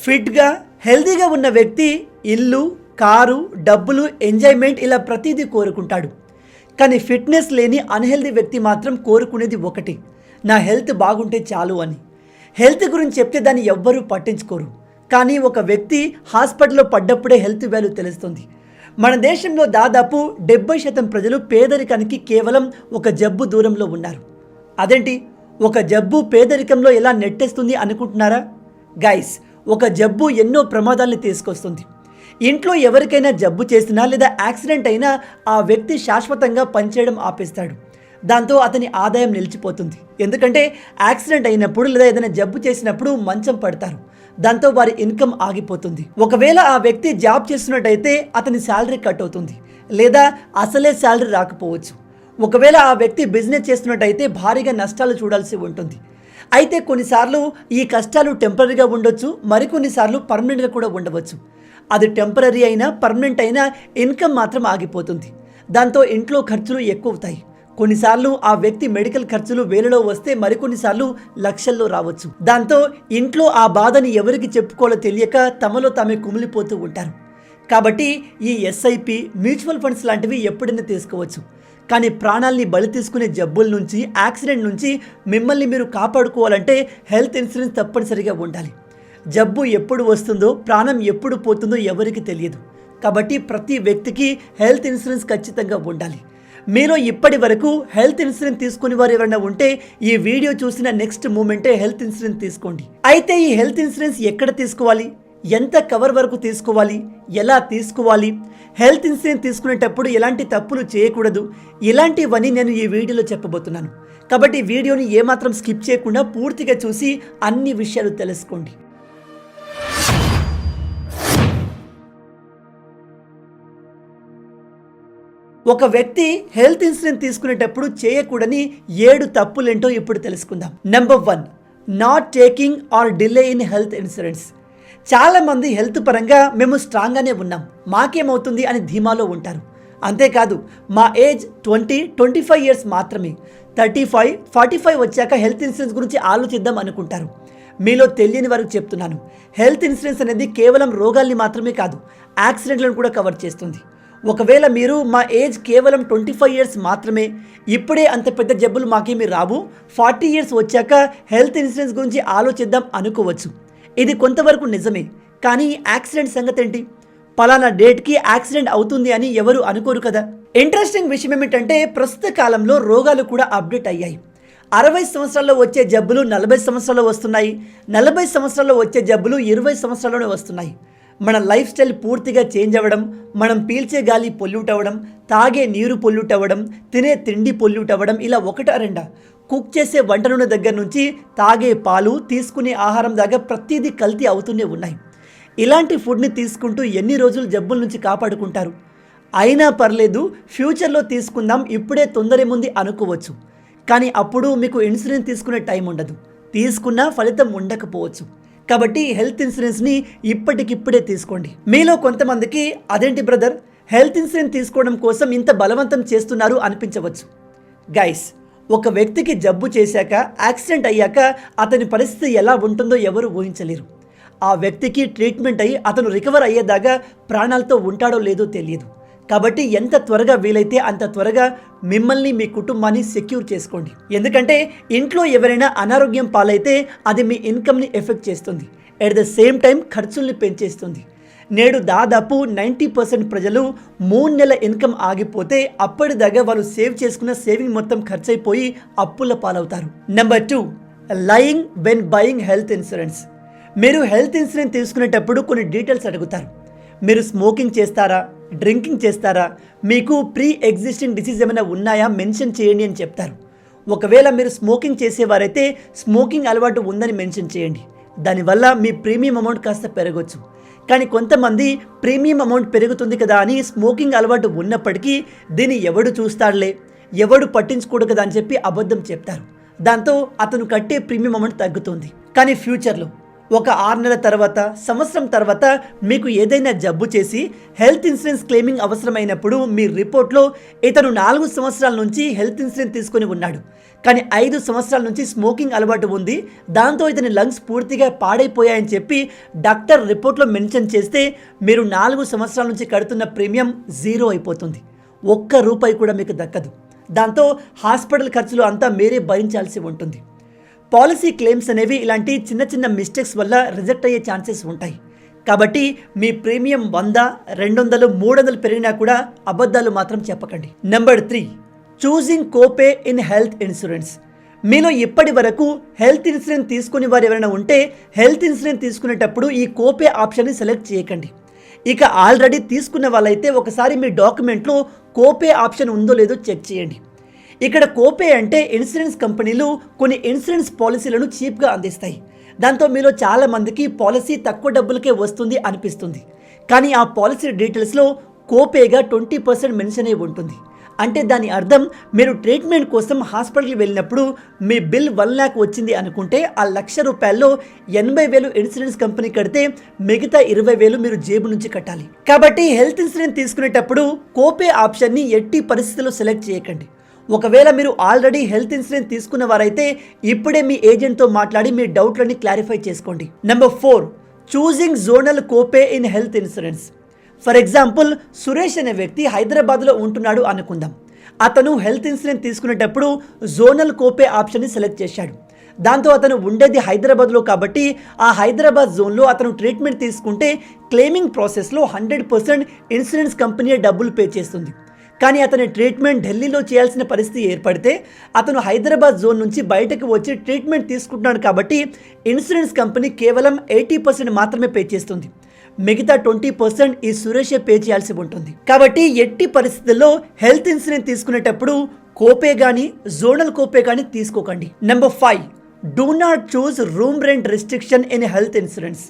ఫిట్గా హెల్తీగా ఉన్న వ్యక్తి ఇల్లు, కారు, డబ్బులు, ఎంజాయ్మెంట్ ఇలా ప్రతిదీ కోరుకుంటాడు. కానీ ఫిట్నెస్ లేని అన్హెల్దీ వ్యక్తి మాత్రం కోరుకునేది ఒకటి, నా హెల్త్ బాగుంటే చాలు అని. హెల్త్ గురించి చెప్తే దాన్ని ఎవ్వరూ పట్టించుకోరు. కానీ ఒక వ్యక్తి హాస్పిటల్లో పడ్డప్పుడే హెల్త్ వాల్యూ తెలుస్తుంది. మన దేశంలో దాదాపు 70% ప్రజలు పేదరికానికి కేవలం ఒక జబ్బు దూరంలో ఉన్నారు. అదేంటి, ఒక జబ్బు పేదరికంలో ఎలా నెట్టేస్తుంది అనుకుంటున్నారా? గైస్, ఒక జబ్బు ఎన్నో ప్రమాదాలను తీసుకొస్తుంది. ఇంట్లో ఎవరికైనా జబ్బు చేసినా లేదా యాక్సిడెంట్ అయినా ఆ వ్యక్తి శాశ్వతంగా పనిచేయడం ఆపేస్తాడు. దాంతో అతని ఆదాయం నిలిచిపోతుంది. ఎందుకంటే యాక్సిడెంట్ అయినప్పుడు లేదా ఏదైనా జబ్బు చేసినప్పుడు మంచం పడతారు. దాంతో వారి ఇన్కమ్ ఆగిపోతుంది. ఒకవేళ ఆ వ్యక్తి జాబ్ చేస్తున్నట్టయితే అతని శాలరీ కట్ అవుతుంది, లేదా అసలే శాలరీ రాకపోవచ్చు. ఒకవేళ ఆ వ్యక్తి బిజినెస్ చేస్తున్నట్టయితే భారీగా నష్టాలు చూడాల్సి ఉంటుంది. అయితే కొన్నిసార్లు ఈ కష్టాలు టెంపరీగా ఉండొచ్చు, మరికొన్నిసార్లు పర్మనెంట్గా కూడా ఉండవచ్చు. అది టెంపరీ అయినా పర్మనెంట్ అయినా ఇన్కమ్ మాత్రం ఆగిపోతుంది. దాంతో ఇంట్లో ఖర్చులు ఎక్కువ అవుతాయి. కొన్నిసార్లు ఆ వ్యక్తి మెడికల్ ఖర్చులు వేలలో వస్తే మరికొన్నిసార్లు లక్షల్లో రావచ్చు. దాంతో ఇంట్లో ఆ బాధని ఎవరికి చెప్పుకోవాలో తెలియక తమలో తామే కుమిలిపోతూ ఉంటారు. కాబట్టి ఈ ఎస్ఐపి, మ్యూచువల్ ఫండ్స్ లాంటివి ఎప్పుడైనా తీసుకోవచ్చు. కానీ ప్రాణాల్ని బలి తీసుకునే జబ్బుల నుంచి, యాక్సిడెంట్ నుంచి మిమ్మల్ని మీరు కాపాడుకోవాలంటే హెల్త్ ఇన్సూరెన్స్ తప్పనిసరిగా ఉండాలి. జబ్బు ఎప్పుడు వస్తుందో, ప్రాణం ఎప్పుడు పోతుందో ఎవరికి తెలియదు. కాబట్టి ప్రతి వ్యక్తికి హెల్త్ ఇన్సూరెన్స్ ఖచ్చితంగా ఉండాలి. మీలో ఇప్పటి వరకు హెల్త్ ఇన్సూరెన్స్ తీసుకునే వారు ఎవరైనా ఉంటే ఈ వీడియో చూసిన నెక్స్ట్ మూమెంటే హెల్త్ ఇన్సూరెన్స్ తీసుకోండి. అయితే ఈ హెల్త్ ఇన్సూరెన్స్ ఎక్కడ తీసుకోవాలి, ఎంత కవర్ వరకు తీసుకోవాలి, ఎలా తీసుకోవాలి, హెల్త్ ఇన్సూరెన్స్ తీసుకునేటప్పుడు ఎలాంటి తప్పులు చేయకూడదు, ఇలాంటివన్నీ నేను ఈ వీడియోలో చెప్పబోతున్నాను. కాబట్టి వీడియోని ఏమాత్రం స్కిప్ చేయకుండా పూర్తిగా చూసి అన్ని విషయాలు తెలుసుకోండి. ఒక వ్యక్తి హెల్త్ ఇన్సూరెన్స్ తీసుకునేటప్పుడు చేయకూడని 7 తప్పులేంటో ఇప్పుడు తెలుసుకుందాం. Number 1, not taking or delay in health insurance. చాలామంది హెల్త్ పరంగా మేము స్ట్రాంగ్గానే ఉన్నాం, మాకేమవుతుంది అని ధీమాలో ఉంటారు. అంతేకాదు, మా ఏజ్ 20-25 ఇయర్స్ మాత్రమే, 35-45 వచ్చాక హెల్త్ ఇన్సూరెన్స్ గురించి ఆలోచిద్దాం అనుకుంటారు. మీలో తెలియని వారికి చెప్తున్నాను, హెల్త్ ఇన్సూరెన్స్ అనేది కేవలం రోగాల్ని మాత్రమే కాదు, యాక్సిడెంట్లను కూడా కవర్ చేస్తుంది. ఒకవేళ మీరు మా ఏజ్ కేవలం 25 ఇయర్స్ మాత్రమే, ఇప్పుడే అంత పెద్ద జబ్బులు మాకేమీ రావు, 40 ఇయర్స్ వచ్చాక హెల్త్ ఇన్సూరెన్స్ గురించి ఆలోచిద్దాం అనుకోవచ్చు. ఇది కొంతవరకు నిజమే. కానీ యాక్సిడెంట్ సంగతి ఏంటి? పలానా డేట్కి యాక్సిడెంట్ అవుతుంది అని ఎవరు అనుకోరు కదా. ఇంట్రెస్టింగ్ విషయం ఏమిటంటే ప్రస్తుత కాలంలో రోగాలు కూడా అప్డేట్ అయ్యాయి. 60 సంవత్సరాల్లో వచ్చే జబ్బులు 40 సంవత్సరాల్లో వస్తున్నాయి, 40 సంవత్సరాల్లో వచ్చే జబ్బులు 20 సంవత్సరాల్లోనే వస్తున్నాయి. మన లైఫ్ స్టైల్ పూర్తిగా చేంజ్ అవ్వడం, మనం పీల్చే గాలి పొల్యూట్ అవ్వడం, తాగే నీరు పొల్యూట్ అవ్వడం, తినే తిండి పొల్యూట్ అవ్వడం, ఇలా ఒకటా రెండా, కుక్ చేసే వంట నూనె దగ్గర నుంచి తాగే పాలు, తీసుకునే ఆహారం దాకా ప్రతిదీ కల్తీ అవుతూనే ఉన్నాయి. ఇలాంటి ఫుడ్ని తీసుకుంటూ ఎన్ని రోజులు జబ్బుల నుంచి కాపాడుకుంటారు? అయినా పర్లేదు, ఫ్యూచర్లో తీసుకుందాం, ఇప్పుడే తొందరేముంది అనుకోవచ్చు. కానీ అప్పుడు మీకు ఇన్సూరెన్స్ తీసుకునే టైం ఉండదు, తీసుకున్నా ఫలితం ఉండకపోవచ్చు. కాబట్టి హెల్త్ ఇన్సూరెన్స్ని ఇప్పటికిప్పుడే తీసుకోండి. మీలో కొంతమందికి అదేంటి బ్రదర్, హెల్త్ ఇన్సూరెన్స్ తీసుకోవడం కోసం ఇంత బలవంతం చేస్తున్నారు అనిపించవచ్చు. గైస్, ఒక వ్యక్తికి జబ్బు చేశాక, యాక్సిడెంట్ అయ్యాక అతని పరిస్థితి ఎలా ఉంటుందో ఎవరు ఊహించలేరు. ఆ వ్యక్తికి ట్రీట్మెంట్ అయ్యి అతను రికవర్ అయ్యేదాకా ప్రాణాలతో ఉంటాడో లేదో తెలియదు. కాబట్టి ఎంత త్వరగా వీలైతే అంత త్వరగా మిమ్మల్ని, మీ కుటుంబాన్ని సెక్యూర్ చేసుకోండి. ఎందుకంటే ఇంట్లో ఎవరైనా అనారోగ్యం పాలైతే అది మీ ఇన్కమ్ని ఎఫెక్ట్ చేస్తుంది, ఎట్ ద సేమ్ టైం ఖర్చుల్ని పెంచేస్తుంది. నేడు దాదాపు 90% ప్రజలు 3 నెలల ఇన్కమ్ ఆగిపోతే అప్పటిదాకా వాళ్ళు సేవ్ చేసుకున్న సేవింగ్ మొత్తం ఖర్చయిపోయి అప్పుల పాలవుతారు. Number 2, lying when buying health insurance. మీరు హెల్త్ ఇన్సూరెన్స్ తీసుకునేటప్పుడు కొన్ని డీటెయిల్స్ అడుగుతారు. మీరు స్మోకింగ్ చేస్తారా, డ్రింకింగ్ చేస్తారా, మీకు ప్రీ ఎగ్జిస్టింగ్ డిసీజ్ ఏమైనా ఉన్నాయా మెన్షన్ చేయండి అని చెప్తారు. ఒకవేళ మీరు స్మోకింగ్ చేసేవారైతే స్మోకింగ్ అలవాటు ఉందని మెన్షన్ చేయండి. దానివల్ల మీ ప్రీమియం అమౌంట్ కాస్త పెరగవచ్చు. కానీ కొంతమంది ప్రీమియం అమౌంట్ పెరుగుతుంది కదా అని స్మోకింగ్ అలవాటు ఉన్నప్పటికీ దీన్ని ఎవడు చూస్తాడులే, ఎవడు పట్టించుకోడు కదా అని చెప్పి అబద్ధం చెప్తారు. దాంతో అతను కట్టే ప్రీమియం అమౌంట్ తగ్గుతుంది. కానీ ఫ్యూచర్లో ఒక 6 నెలల తర్వాత, సంవత్సరం తర్వాత మీకు ఏదైనా జబ్బు చేసి హెల్త్ ఇన్సూరెన్స్ క్లెయిమింగ్ అవసరమైనప్పుడు మీ రిపోర్ట్లో ఇతను 4 సంవత్సరాల నుంచి హెల్త్ ఇన్సూరెన్స్ తీసుకొని ఉన్నాడు, కానీ 5 సంవత్సరాల నుంచి స్మోకింగ్ అలవాటు ఉంది, దాంతో ఇతని లంగ్స్ పూర్తిగా పాడైపోయాయని చెప్పి డాక్టర్ రిపోర్ట్లో మెన్షన్ చేస్తే మీరు 4 సంవత్సరాల నుంచి కడుతున్న ప్రీమియం జీరో అయిపోతుంది. ₹1 కూడా మీకు దక్కదు. దాంతో హాస్పిటల్ ఖర్చులు అంతా మీరే భరించాల్సి ఉంటుంది. పాలసీ క్లెయిమ్స్ అనేవి ఇలాంటి చిన్న చిన్న మిస్టేక్స్ వల్ల రిజెక్ట్ అయ్యే ఛాన్సెస్ ఉంటాయి. కాబట్టి మీ ప్రీమియం 100, 200, 300 పెరిగినా కూడా అబద్ధాలు మాత్రం చెప్పకండి. Number 3, choosing కోపే in health insurance. మీలో ఇప్పటి వరకు హెల్త్ ఇన్సూరెన్స్ తీసుకునే వారు ఎవరైనా ఉంటే హెల్త్ ఇన్సూరెన్స్ తీసుకునేటప్పుడు ఈ కోపే ఆప్షన్ని సెలెక్ట్ చేయకండి. ఇక ఆల్రెడీ తీసుకున్న వాళ్ళైతే ఒకసారి మీ డాక్యుమెంట్లో కోపే ఆప్షన్ ఉందో లేదో చెక్ చేయండి. ఇక్కడ కోపే అంటే ఇన్సూరెన్స్ కంపెనీలు కొన్ని ఇన్సూరెన్స్ పాలసీలను చీప్గా అందిస్తాయి. దాంతో మీలో చాలామందికి పాలసీ తక్కువ డబ్బులకే వస్తుంది అనిపిస్తుంది. కానీ ఆ పాలసీ డీటెయిల్స్లో కోపేగా 20% మెన్షన్ అయి ఉంటుంది. అంటే దాని అర్థం మీరు ట్రీట్మెంట్ కోసం హాస్పిటల్కి వెళ్ళినప్పుడు మీ బిల్ 1 lakh వచ్చింది అనుకుంటే ఆ ₹1,00,000 80,000 ఇన్సూరెన్స్ కంపెనీ కడితే మిగతా 20,000 మీరు జేబు నుంచి కట్టాలి. కాబట్టి హెల్త్ ఇన్సూరెన్స్ తీసుకునేటప్పుడు కోపే ఆప్షన్ని ఎట్టి పరిస్థితుల్లో సెలెక్ట్ చేయకండి. ఒకవేళ మీరు ఆల్రెడీ హెల్త్ ఇన్సూరెన్స్ తీసుకున్న వారైతే ఇప్పుడే మీ ఏజెంట్తో మాట్లాడి మీ డౌట్లని క్లారిఫై చేసుకోండి. Number 4, choosing zonal కోపే in health insurance. For example, Suresh అనే వ్యక్తి హైదరాబాద్లో ఉంటున్నాడు అనుకుందాం. అతను హెల్త్ ఇన్సూరెన్స్ తీసుకునేటప్పుడు జోనల్ కోపే ఆప్షన్ని సెలెక్ట్ చేశాడు. దాంతో అతను ఉండేది హైదరాబాద్లో కాబట్టి ఆ హైదరాబాద్ జోన్లో అతను ట్రీట్మెంట్ తీసుకుంటే క్లెయిమింగ్ ప్రాసెస్లో 100% ఇన్సూరెన్స్ కంపెనీ డబ్బులు పే చేస్తుంది. కానీ అతని ట్రీట్మెంట్ ఢిల్లీలో చేయాల్సిన పరిస్థితి ఏర్పడితే అతను హైదరాబాద్ జోన్ నుంచి బయటకు వచ్చి ట్రీట్మెంట్ తీసుకుంటున్నాడు కాబట్టి ఇన్సూరెన్స్ కంపెనీ కేవలం 80% మాత్రమే పే చేస్తుంది. మిగతా 20% ఈ సురేషే పే చేయాల్సి ఉంటుంది. కాబట్టి ఎట్టి పరిస్థితుల్లో హెల్త్ ఇన్సూరెన్స్ తీసుకునేటప్పుడు కోపే కానీ జోనల్ కోపే కానీ తీసుకోకండి. Number 5, do not choose room rent restriction in health insurance.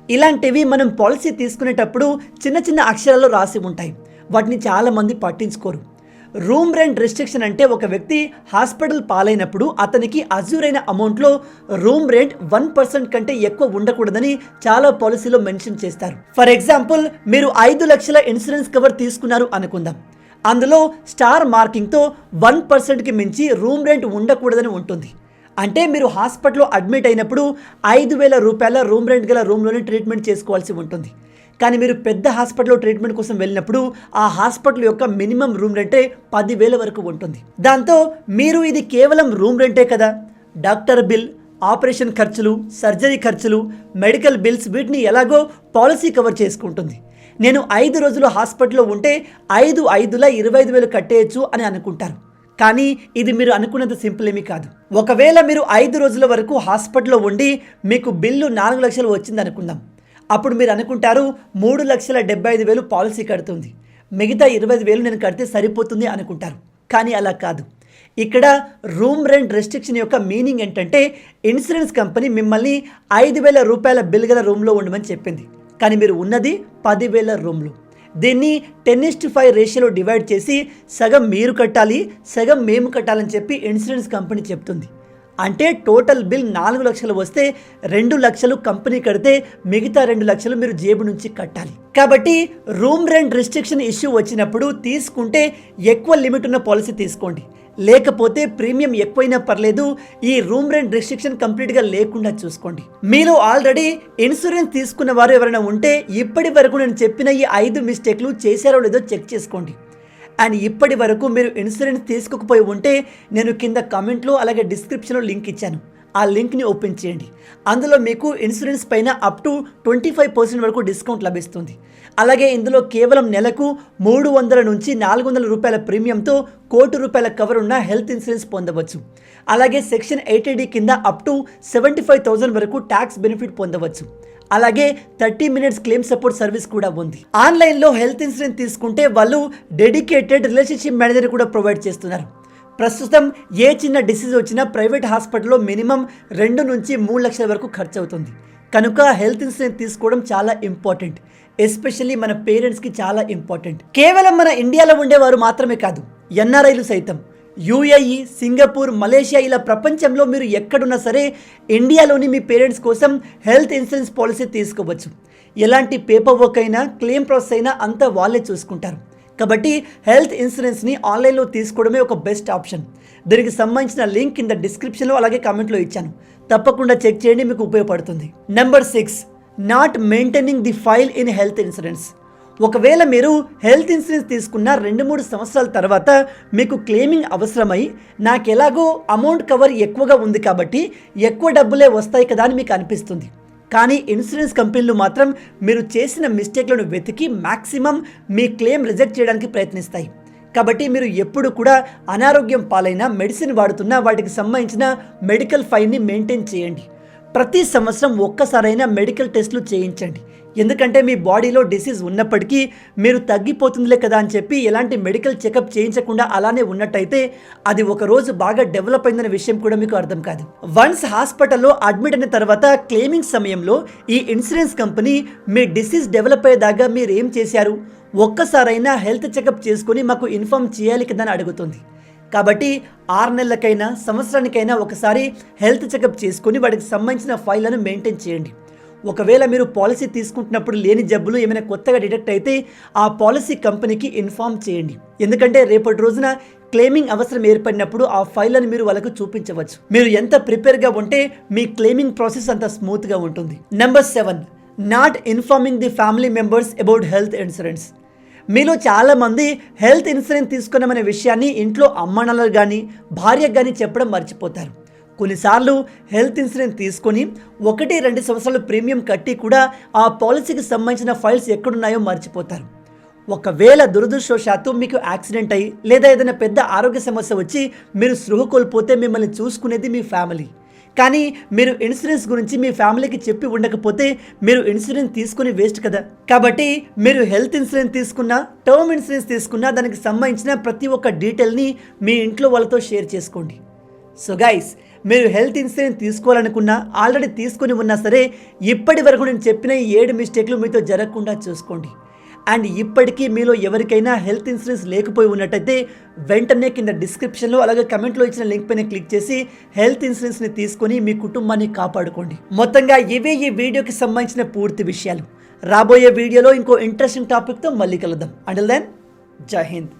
ఇలాంటివి మనం పాలసీ తీసుకునేటప్పుడు చిన్న చిన్న అక్షరాల్లో రాసి ఉంటాయి. వాటిని చాలామంది పట్టించుకోరు. రూమ్ రెంట్ రెస్ట్రిక్షన్ అంటే ఒక వ్యక్తి హాస్పిటల్ పాలైనప్పుడు అతనికి అజ్యూరైన అమౌంట్లో రూమ్ రెంట్ 1% కంటే ఎక్కువ ఉండకూడదని చాలా పాలసీలో మెన్షన్ చేస్తారు. ఫర్ ఎగ్జాంపుల్, మీరు 5 లక్షల ఇన్సూరెన్స్ కవర్ తీసుకున్నారు అనుకుందాం. అందులో స్టార్ మార్కింగ్తో 1%కి మించి రూమ్ రెంట్ ఉండకూడదని ఉంటుంది. అంటే మీరు హాస్పిటల్లో అడ్మిట్ అయినప్పుడు ₹5,000 రూమ్ రెంట్ గల రూమ్లోనే ట్రీట్మెంట్ చేసుకోవాల్సి ఉంటుంది. కానీ మీరు పెద్ద హాస్పిటల్లో ట్రీట్మెంట్ కోసం వెళ్ళినప్పుడు ఆ హాస్పిటల్ యొక్క మినిమం రూమ్ రెంటే 10,000 వరకు ఉంటుంది. దాంతో మీరు ఇది కేవలం రూమ్ రెంటే కదా, డాక్టర్ బిల్, ఆపరేషన్ ఖర్చులు, సర్జరీ ఖర్చులు, మెడికల్ బిల్స్ వీటిని ఎలాగో పాలసీ కవర్ చేసుకుంటుంది. నేను 5 రోజులు హాస్పిటల్లో ఉంటే 25,000 కట్టేయచ్చు అని అనుకుంటారు. కానీ ఇది మీరు అనుకున్నంత సింపుల్ ఏమీ కాదు. ఒకవేళ మీరు 5 రోజుల వరకు హాస్పిటల్లో ఉండి మీకు బిల్లు 4 లక్షలు వచ్చింది అనుకుందాం. అప్పుడు మీరు అనుకుంటారు 3,75,000 పాలసీ కడుతుంది, మిగతా 20,000 నేను కడితే సరిపోతుంది అనుకుంటారు. కానీ అలా కాదు. ఇక్కడ రూమ్ రెంట్ రెస్ట్రిక్షన్ యొక్క మీనింగ్ ఏంటంటే ఇన్సూరెన్స్ కంపెనీ మిమ్మల్ని ₹5,000 బిల్ గల రూమ్లో ఉండమని చెప్పింది, కానీ మీరు ఉన్నది 10,000 రూమ్లో. దీన్ని 10:5 రేషియోలో డివైడ్ చేసి సగం మీరు కట్టాలి, సగం మేము కట్టాలని చెప్పి ఇన్సూరెన్స్ కంపెనీ చెప్తుంది. అంటే టోటల్ బిల్ 4 లక్షలు వస్తే 2 లక్షలు కంపెనీ కడితే మిగతా 2 లక్షలు మీరు జేబు నుంచి కట్టాలి. కాబట్టి రూమ్ రెంట్ రిస్ట్రిక్షన్ ఇష్యూ వచ్చినప్పుడు తీసుకుంటే ఎక్కువ లిమిట్ ఉన్న పాలసీ తీసుకోండి. లేకపోతే ప్రీమియం ఎక్కువైనా పర్లేదు, ఈ రూమ్ రెంట్ రిస్ట్రిక్షన్ కంప్లీట్గా లేకుండా చూసుకోండి. మీలో ఆల్రెడీ ఇన్సూరెన్స్ తీసుకున్న వారు ఎవరైనా ఉంటే ఇప్పటి వరకు నేను చెప్పిన ఈ 5 మిస్టేక్లు చేశారో లేదో చెక్ చేసుకోండి. అండ్ ఇప్పటి వరకు మీరు ఇన్సూరెన్స్ తీసుకోకపోయి ఉంటే నేను కింద కామెంట్లో అలాగే డిస్క్రిప్షన్లో లింక్ ఇచ్చాను. ఆ లింక్ని ఓపెన్ చేయండి. అందులో మీకు ఇన్సూరెన్స్ పైన అప్ టు 25% వరకు డిస్కౌంట్ లభిస్తుంది. అలాగే ఇందులో కేవలం నెలకు 300 నుంచి 400 రూపాయల ప్రీమియంతో ₹1,00,00,000 కవర్ ఉన్న హెల్త్ ఇన్సూరెన్స్ పొందవచ్చు. అలాగే సెక్షన్ 80D కింద అప్ టు 75,000 వరకు ట్యాక్స్ బెనిఫిట్ పొందవచ్చు. అలాగే 30 minutes క్లెయిమ్ సపోర్ట్ సర్వీస్ కూడా ఉంది. ఆన్లైన్లో హెల్త్ ఇన్సూరెన్స్ తీసుకుంటే వాళ్ళు డెడికేటెడ్ రిలేషన్షిప్ మేనేజర్ కూడా ప్రొవైడ్ చేస్తున్నారు. ప్రస్తుతం ఏ చిన్న డిసీజ్ వచ్చినా ప్రైవేట్ హాస్పిటల్లో మినిమం 2 నుంచి 3 లక్షల వరకు ఖర్చు అవుతుంది. కనుక హెల్త్ ఇన్సూరెన్స్ తీసుకోవడం చాలా ఇంపార్టెంట్. ఎస్పెషల్లీ మన పేరెంట్స్కి చాలా ఇంపార్టెంట్. కేవలం మన ఇండియాలో ఉండేవారు మాత్రమే కాదు, ఎన్ఆర్ఐలు సైతం యూఏఈ, సింగపూర్, మలేషియా ఇలా ప్రపంచంలో మీరు ఎక్కడున్నా సరే ఇండియాలోని మీ పేరెంట్స్ కోసం హెల్త్ ఇన్సూరెన్స్ పాలసీ తీసుకోవచ్చు. ఎలాంటి పేపర్ వర్క్ అయినా క్లెయిమ్ ప్రాసెస్ అయినా అంతా వాళ్ళే చూసుకుంటారు. కాబట్టి హెల్త్ ఇన్సూరెన్స్ని ఆన్లైన్లో తీసుకోవడమే ఒక బెస్ట్ ఆప్షన్. దీనికి సంబంధించిన లింక్ కింద డిస్క్రిప్షన్లో అలాగే కామెంట్లో ఇచ్చాను, తప్పకుండా చెక్ చేయండి, మీకు ఉపయోగపడుతుంది. Number 6, not maintaining the file in health insurance. ఒకవేళ మీరు హెల్త్ ఇన్సూరెన్స్ తీసుకున్న 2-3 సంవత్సరాల తర్వాత మీకు క్లెయిమింగ్ అవసరమై నాకు ఎలాగో అమౌంట్ కవర్ ఎక్కువగా ఉంది కాబట్టి ఎక్కువ డబ్బులే వస్తాయి కదా అని మీకు అనిపిస్తుంది. కానీ ఇన్సూరెన్స్ కంపెనీలు మాత్రం మీరు చేసిన మిస్టేక్లను వెతికి మ్యాక్సిమం మీ క్లెయిమ్ రిజెక్ట్ చేయడానికి ప్రయత్నిస్తాయి. కాబట్టి మీరు ఎప్పుడు కూడా అనారోగ్యం పాలైన మెడిసిన్ వాడుతున్న వాటికి సంబంధించిన మెడికల్ ఫైల్ని మెయింటైన్ చేయండి. ప్రతి సంవత్సరం ఒక్కసారైనా మెడికల్ టెస్టులు చేయించండి. ఎందుకంటే మీ బాడీలో డిసీజ్ ఉన్నప్పటికీ మీరు తగ్గిపోతుందిలే కదా అని చెప్పి ఎలాంటి మెడికల్ చెకప్ చేయించకుండా అలానే ఉన్నట్టయితే అది ఒక రోజు బాగా డెవలప్ అయిందనే విషయం కూడా మీకు అర్థం కాదు. వన్స్ హాస్పిటల్లో అడ్మిట్ అయిన తర్వాత క్లెయిమింగ్ సమయంలో ఈ ఇన్సూరెన్స్ కంపెనీ మీ డిసీజ్ డెవలప్ అయ్యేదాకా మీరు ఏం చేశారు, ఒక్కసారైనా హెల్త్ చెకప్ చేసుకుని మాకు ఇన్ఫార్మ్ చేయాలి కదా అని అడుగుతుంది. కాబట్టి 6 నెలలకైనా సంవత్సరానికైనా ఒకసారి హెల్త్ చెకప్ చేసుకుని వాటికి సంబంధించిన ఫైళ్లను మెయింటైన్ చేయండి. ఒకవేళ మీరు పాలసీ తీసుకుంటున్నప్పుడు లేని జబ్బులు ఏమైనా కొత్తగా డిటెక్ట్ అయితే ఆ పాలసీ కంపెనీకి ఇన్ఫార్మ్ చేయండి. ఎందుకంటే రేపటి రోజున క్లెయిమింగ్ అవసరం ఏర్పడినప్పుడు ఆ ఫైళ్లను మీరు వాళ్ళకు చూపించవచ్చు. మీరు ఎంత ప్రిపేర్గా ఉంటే మీ క్లెయిమింగ్ ప్రాసెస్ అంత స్మూత్గా ఉంటుంది. Number 7, not informing the family members about health insurance. మీలో చాలామంది హెల్త్ ఇన్సూరెన్స్ తీసుకున్నామనే విషయాన్ని ఇంట్లో అమ్మానాన్నలు కానీ భార్యకు కానీ చెప్పడం మర్చిపోతారు. కొన్నిసార్లు హెల్త్ ఇన్సూరెన్స్ తీసుకొని 1-2 సంవత్సరాలు ప్రీమియం కట్టి కూడా ఆ పాలసీకి సంబంధించిన ఫైల్స్ ఎక్కడున్నాయో మర్చిపోతారు. ఒకవేళ దురదృష్టవశాత్తు మీకు యాక్సిడెంట్ అయ్యి లేదా ఏదైనా పెద్ద ఆరోగ్య సమస్య వచ్చి మీరు స్పృహ కోల్పోతే మిమ్మల్ని చూసుకునేది మీ ఫ్యామిలీ. కానీ మీరు ఇన్సూరెన్స్ గురించి మీ ఫ్యామిలీకి చెప్పి ఉండకపోతే మీరు ఇన్సూరెన్స్ తీసుకుని వేస్ట్ కదా. కాబట్టి మీరు హెల్త్ ఇన్సూరెన్స్ తీసుకున్నా, టర్మ్ ఇన్సూరెన్స్ తీసుకున్నా దానికి సంబంధించిన ప్రతి ఒక్క డీటెయిల్ని మీ ఇంట్లో వాళ్ళతో షేర్ చేసుకోండి. సో గైస్, మీరు హెల్త్ ఇన్సూరెన్స్ తీసుకోవాలనుకున్నా, ఆల్రెడీ తీసుకుని ఉన్నా సరే ఇప్పటి వరకు నేను చెప్పిన ఈ 7 మిస్టేక్లు మీతో జరగకుండా చూసుకోండి. అండ్ ఇప్పటికీ మీలో ఎవరికైనా హెల్త్ ఇన్సూరెన్స్ లేకపోయి ఉన్నట్టయితే వెంటనే కింద డిస్క్రిప్షన్లో అలాగే కమెంట్లో ఇచ్చిన లింక్ పైన క్లిక్ చేసి హెల్త్ ఇన్సూరెన్స్ని తీసుకొని మీ కుటుంబాన్ని కాపాడుకోండి. మొత్తంగా ఇవే ఈ వీడియోకి సంబంధించిన పూర్తి విషయాలు. రాబోయే వీడియోలో ఇంకో ఇంట్రెస్టింగ్ టాపిక్తో మళ్ళీ కలుద్దాం. అంటిల్ దెన్, జై హింద్.